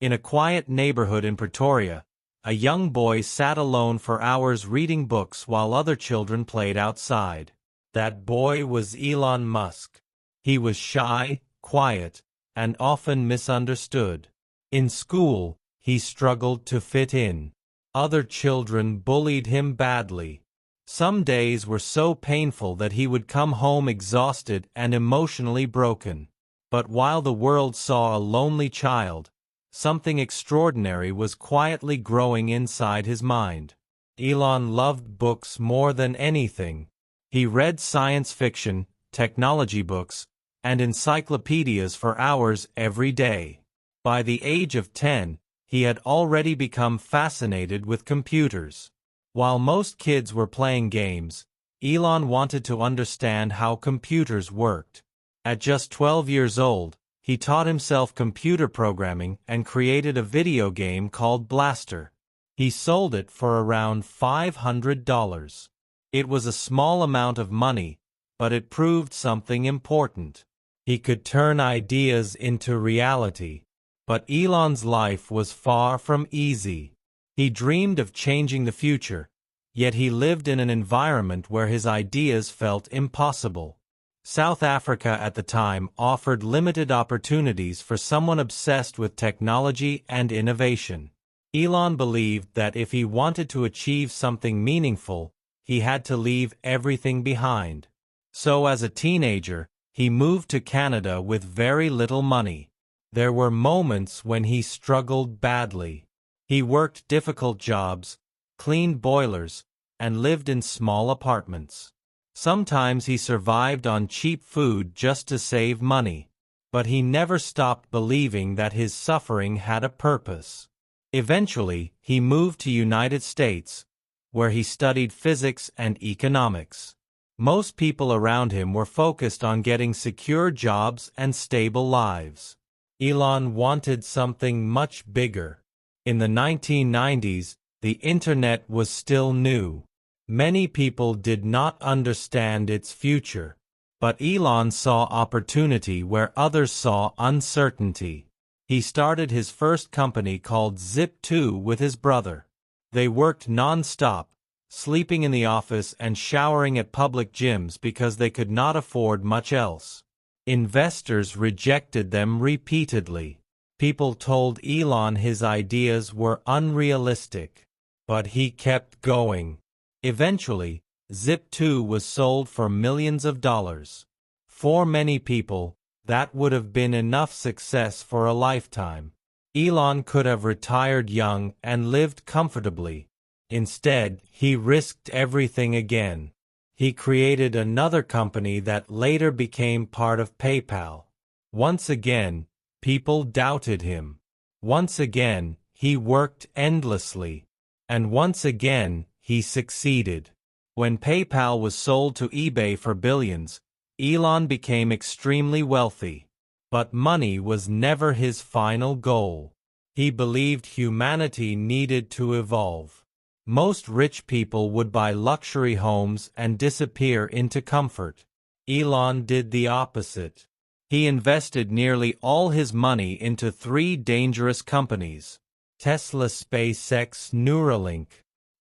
In a quiet neighborhood in Pretoria, a young boy sat alone for hours reading books while other children played outside. That boy was Elon Musk. He was shy, quiet, and often misunderstood. In school, he struggled to fit in. Other children bullied him badly. Some days were so painful that he would come home exhausted and emotionally broken. But while the world saw a lonely child, something extraordinary was quietly growing inside his mind. Elon loved books more than anything. He read science fiction, technology books, and encyclopedias for hours every day. By the age of 10, he had already become fascinated with computers. While most kids were playing games, Elon wanted to understand how computers worked. At just 12 years old, he taught himself computer programming and created a video game called Blaster. He sold it for around $500. It was a small amount of money, but it proved something important. He could turn ideas into reality. But Elon's life was far from easy. He dreamed of changing the future, yet he lived in an environment where his ideas felt impossible. South Africa at the time offered limited opportunities for someone obsessed with technology and innovation. Elon believed that if he wanted to achieve something meaningful, he had to leave everything behind. So as a teenager, he moved to Canada with very little money. There were moments when he struggled badly. He worked difficult jobs, cleaned boilers, and lived in small apartments. Sometimes he survived on cheap food just to save money. But he never stopped believing that his suffering had a purpose. Eventually, he moved to United States, where he studied physics and economics. Most people around him were focused on getting secure jobs and stable lives. Elon wanted something much bigger. In the 1990s, the internet was still new. Many people did not understand its future. But Elon saw opportunity where others saw uncertainty. He started his first company called Zip2 with his brother. They worked non-stop, sleeping in the office and showering at public gyms because they could not afford much else. Investors rejected them repeatedly. People told Elon his ideas were unrealistic. But he kept going. Eventually, Zip2 was sold for millions of dollars. For many people, that would have been enough success for a lifetime. Elon could have retired young and lived comfortably. Instead, he risked everything again. He created another company that later became part of PayPal. Once again, people doubted him. Once again, he worked endlessly. And once again, he succeeded. When PayPal was sold to eBay for billions, Elon became extremely wealthy. But money was never his final goal. He believed humanity needed to evolve. Most rich people would buy luxury homes and disappear into comfort. Elon did the opposite. He invested nearly all his money into three dangerous companies: Tesla, SpaceX, Neuralink.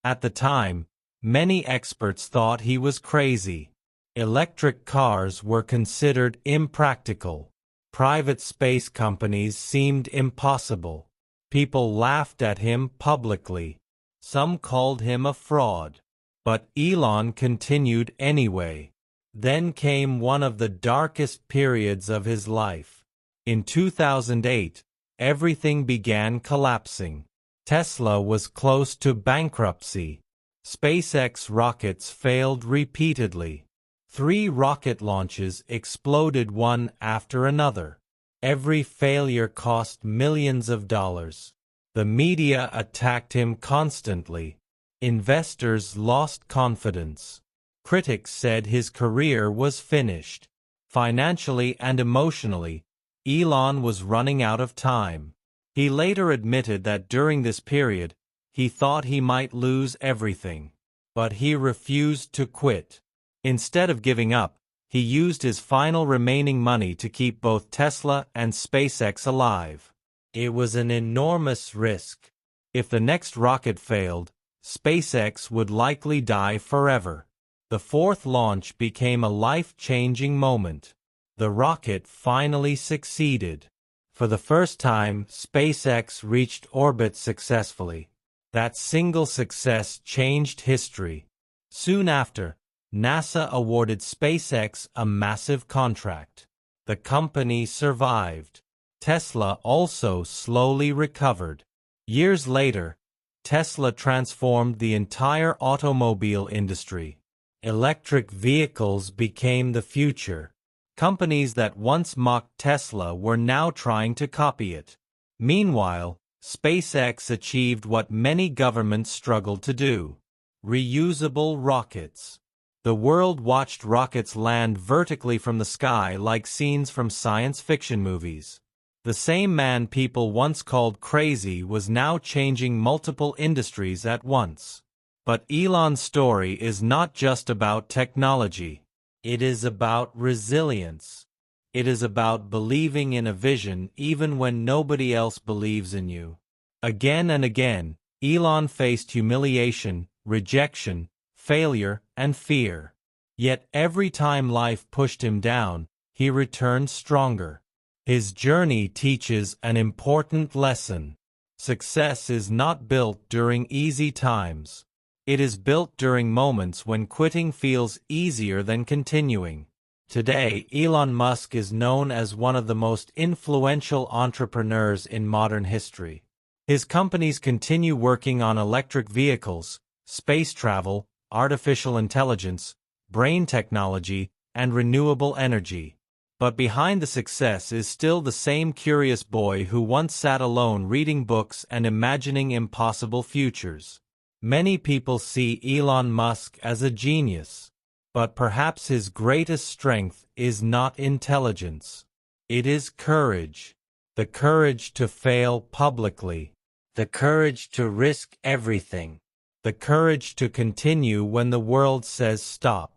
At the time, many experts thought he was crazy. Electric cars were considered impractical. Private space companies seemed impossible. People laughed at him publicly. Some called him a fraud. But Elon continued anyway. Then came one of the darkest periods of his life. In 2008, everything began collapsing. Tesla was close to bankruptcy. SpaceX rockets failed repeatedly. 3 rocket launches exploded one after another. Every failure cost millions of dollars. The media attacked him constantly. Investors lost confidence. Critics said his career was finished. Financially and emotionally, Elon was running out of time. He later admitted that during this period, he thought he might lose everything. But he refused to quit. Instead of giving up, he used his final remaining money to keep both Tesla and SpaceX alive. It was an enormous risk. If the next rocket failed, SpaceX would likely die forever. The fourth launch became a life-changing moment. The rocket finally succeeded. For the first time, SpaceX reached orbit successfully. That single success changed history. Soon after, NASA awarded SpaceX a massive contract. The company survived. Tesla also slowly recovered. Years later, Tesla transformed the entire automobile industry. Electric vehicles became the future. Companies that once mocked Tesla were now trying to copy it. Meanwhile, SpaceX achieved what many governments struggled to do: reusable rockets. The world watched rockets land vertically from the sky like scenes from science fiction movies. The same man people once called crazy was now changing multiple industries at once. But Elon's story is not just about technology. It is about resilience. It is about believing in a vision even when nobody else believes in you. Again and again, Elon faced humiliation, rejection, failure, and fear. Yet every time life pushed him down, he returned stronger. His journey teaches an important lesson. Success is not built during easy times. It is built during moments when quitting feels easier than continuing. Today, Elon Musk is known as one of the most influential entrepreneurs in modern history. His companies continue working on electric vehicles, space travel, artificial intelligence, brain technology, and renewable energy. But behind the success is still the same curious boy who once sat alone reading books and imagining impossible futures. Many people see Elon Musk as a genius, but perhaps his greatest strength is not intelligence. It is courage. The courage to fail publicly. The courage to risk everything. The courage to continue when the world says stop.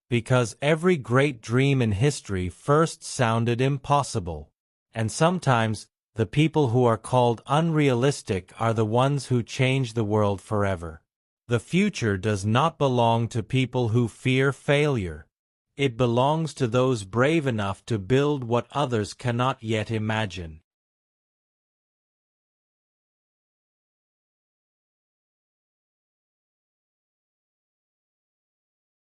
Because every great dream in history first sounded impossible. And sometimes, the people who are called unrealistic are the ones who change the world forever. The future does not belong to people who fear failure. It belongs to those brave enough to build what others cannot yet imagine.